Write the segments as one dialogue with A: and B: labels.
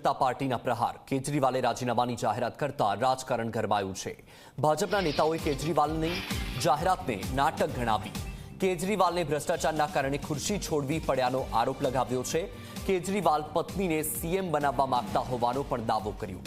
A: જનતા પાર્ટીના પ્રહાર. કેજરીવાલે રાજીનામાની જાહેરાત કરતા રાજકારણ ગરમાયું છે. ભાજપના નેતાઓએ કેજરીવાલની જાહેરાતને નાટક ગણાવી. કેજરીવાલને ભ્રષ્ટાચારના કારણે ખુરશી છોડવી પડ્યાનો આરોપ લગાવ્યો છે. કેજરીવાલ પત્નીને સીએમ બનાવવા માંગતા હોવાનો પણ દાવો કર્યો.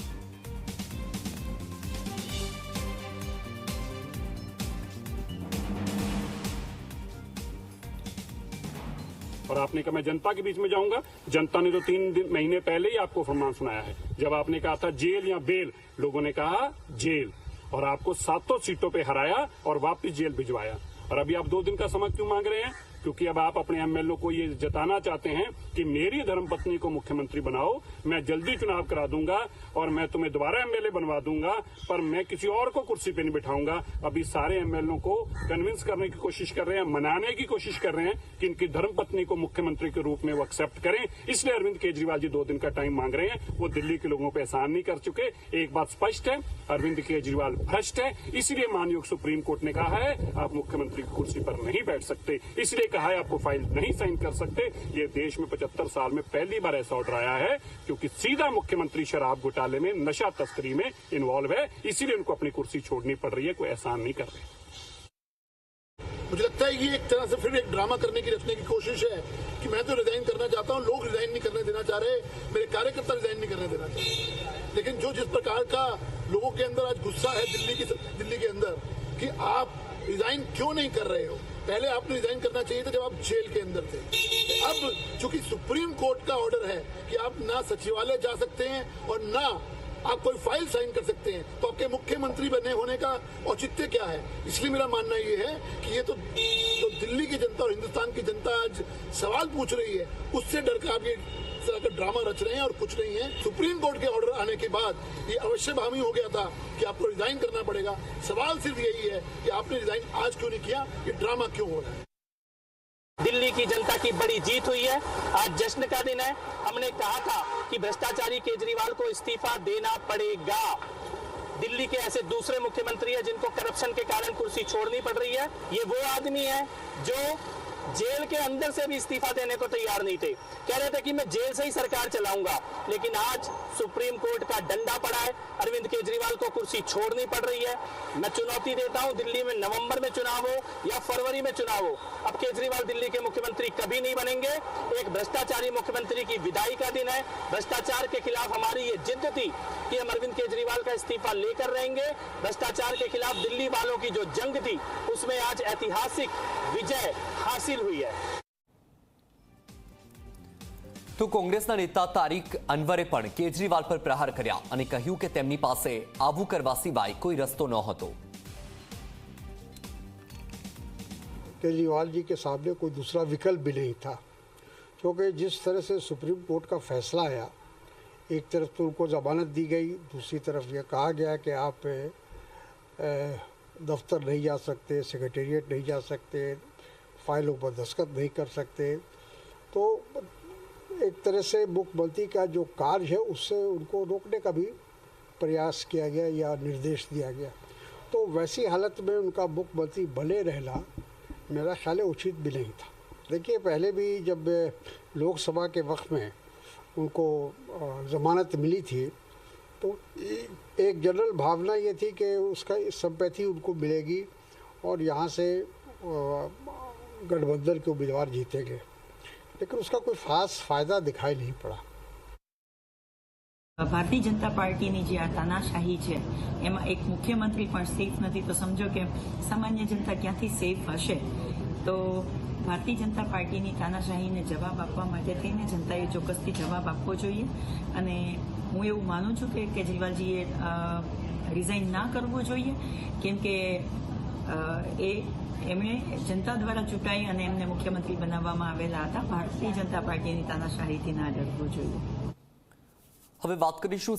B: और आपने कहा मैं जनता के बीच में जाऊंगा. जनता ने तो 3 महीने पहले ही आपको फरमान सुनाया है. जब आपने कहा था जेल या बेल, लोगों ने कहा जेल, और आपको 7 सीटों पे हराया और वापस जेल भिजवाया. और अभी आप 2 दिन का समय क्यों मांग रहे हैं? क्योंकि अब आप अपने एमएलए को ये जताना चाहते हैं कि मेरी धर्मपत्नी को मुख्यमंत्री बनाओ, मैं जल्दी चुनाव करा दूंगा और मैं तुम्हें दोबारा एमएलए बनवा दूंगा, पर मैं किसी और को कुर्सी पे नहीं बिठाऊंगा. अभी सारे एमएलए को कन्विंस करने की कोशिश कर रहे हैं, मनाने की कोशिश कर रहे हैं कि इनकी धर्मपत्नी को मुख्यमंत्री के रूप में वो एक्सेप्ट करें. इसलिए अरविंद केजरीवाल जी 2 दिन का टाइम मांग रहे हैं. वो दिल्ली के लोगों पर एहसान नहीं कर चुके. एक बात स्पष्ट है, अरविंद केजरीवाल भ्रष्ट है. इसलिए माननीय सुप्रीम कोर्ट ने कहा है आप मुख्यमंत्री की कुर्सी पर नहीं बैठ सकते. इसलिए कहा है आपको फाइल नहीं साइन कर सकते. ये देश में 75 साल में पहली बार ऐसा ऑर्डर आया है, क्योंकि सीधा मुख्यमंत्री शराब घोटाले में, नशा तस्करी में इन्वॉल्व है. इसीलिए उनको अपनी कुर्सी छोड़नी पड़ रही है. कोई एहसान नहीं कर रहे.
C: मुझे लगता है ये एक तरह से फिर एक ड्रामा करने की, रचने की कोशिश है कि मैं तो रिजाइन करना चाहता हूं, लोग रिजाइन नहीं करने देना चाह रहे, मेरे कार्यकर्ता रिजाइन नहीं करने देना चाह रहे. लेकिन जो जिस प्रकार का लोगों के अंदर आज गुस्सा है दिल्ली के अंदर कि आप रिजाइन क्यों नहीं कर रहे हो. पहले आपने रिजाइन करना चाहिए था जब आप जेल के अंदर थे. अब चूंकि सुप्रीम कोर्ट का ऑर्डर है कि आप ना सचिवालय जा सकते हैं और ना आप कोई फाइल साइन कर सकते हैं, तो आपके मुख्यमंत्री बने होने का औचित्य क्या है. इसलिए मेरा मानना ये है कि ये तो दिल्ली की जनता और हिंदुस्तान की जनता आज सवाल पूछ रही है, उससे डर कर आप ये का ड्रामा रच रहे हैं और कुछ नहीं है. सुप्रीम कोर्ट के ऑर्डर आने के बाद ये अवश्य हामी हो गया था कि आपको रिजाइन करना पड़ेगा. सवाल सिर्फ यही है कि आपने रिजाइन आज क्यों नहीं किया, ये ड्रामा क्यों हो रहा है.
D: दिल्ली की जनता की बड़ी जीत हुई है. आज जश्न का दिन है. हमने कहा था कि भ्रष्टाचारी केजरीवाल को इस्तीफा देना पड़ेगा. दिल्ली के ऐसे दूसरे मुख्यमंत्री हैं जिनको करप्शन के कारण कुर्सी छोड़नी पड़ रही है. ये वो आदमी है जो जेल के अंदर से भी इस्तीफा देने को तैयार नहीं थे. कह रहे थे कि मैं जेल से ही सरकार चलाऊंगा. लेकिन आज सुप्रीम कोर्ट का डंडा पड़ा है. अरविंद केजरीवाल को कुर्सी छोड़नी पड़ रही है. मैं चुनौती देता हूं, दिल्ली में नवंबर में चुनाव हो या फरवरी में चुनाव हो, अब केजरीवाल दिल्ली के मुख्यमंत्री कभी नहीं बनेंगे. एक भ्रष्टाचारी मुख्यमंत्री की विदाई का दिन है. भ्रष्टाचार के खिलाफ हमारी ये जिद थी कि हम अरविंद केजरीवाल का इस्तीफा लेकर रहेंगे. भ्रष्टाचार के खिलाफ दिल्ली वालों की जो जंग थी उसमें आज ऐतिहासिक विजय हासिल हुई है.
A: તો કોંગ્રેસના નેતા તારિક અનવરે પણ કેજરીવાલ પર પ્રહાર કર્યા અને કહ્યું કે તેમની પાસે આવું કરવા સિવાય કોઈ રસ્તો નહોતો.
E: केजरीवाल जी के सामने कोई दूसरा विकल्प भी नहीं था, क्योंकि जिस तरह से सुप्रीम कोर्ट का फैसला आया, एक तरफ तो उनको ज़मानत दी गई, दूसरी तरफ ये कहा गया कि आप दफ्तर नहीं जा सकते, सेक्रेटेरिएट नहीं जा सकते, फाइलों पर दस्तखत नहीं कर सकते. तो एक तरह से मुख्यमंत्री का जो कार्य है उससे उनको रोकने का भी प्रयास किया गया या निर्देश दिया गया. तो वैसी हालत में उनका मुख्यमंत्री बने रहना मेरा ख्याल उचित भी नहीं था. देखिए, पहले भी जब लोकसभा के वक्त में उनको ज़मानत मिली थी तो एक जनरल भावना ये थी कि उसका सिंपैथी उनको मिलेगी और यहाँ से गठबंधन के उम्मीदवार जीतेंगे, लेकिन उसका कोई खास फायदा दिखाई नहीं पड़ा.
F: ભારતીય જનતા પાર્ટીની જે આ તાનાશાહી છે એમાં એક મુખ્યમંત્રી પણ સેફ નથી, તો સમજો કે સામાન્ય જનતા ક્યાંથી સેફ હશે. તો ભારતીય જનતા પાર્ટીની તાનાશાહીને જવાબ આપવા માટે થઈને જનતાએ ચોક્કસથી જવાબ આપવો જોઈએ. અને હું એવું માનું છું કે કેજરીવાલજીએ રિઝાઇન ના કરવું જોઈએ, કેમ કે એમણે જનતા દ્વારા ચૂંટાઈ અને એમને મુખ્યમંત્રી બનાવવામાં આવેલા હતા. ભારતીય જનતા પાર્ટીની તાનાશાહીથી ના ડરવું જોઈએ.
A: હવે વાત કરીશું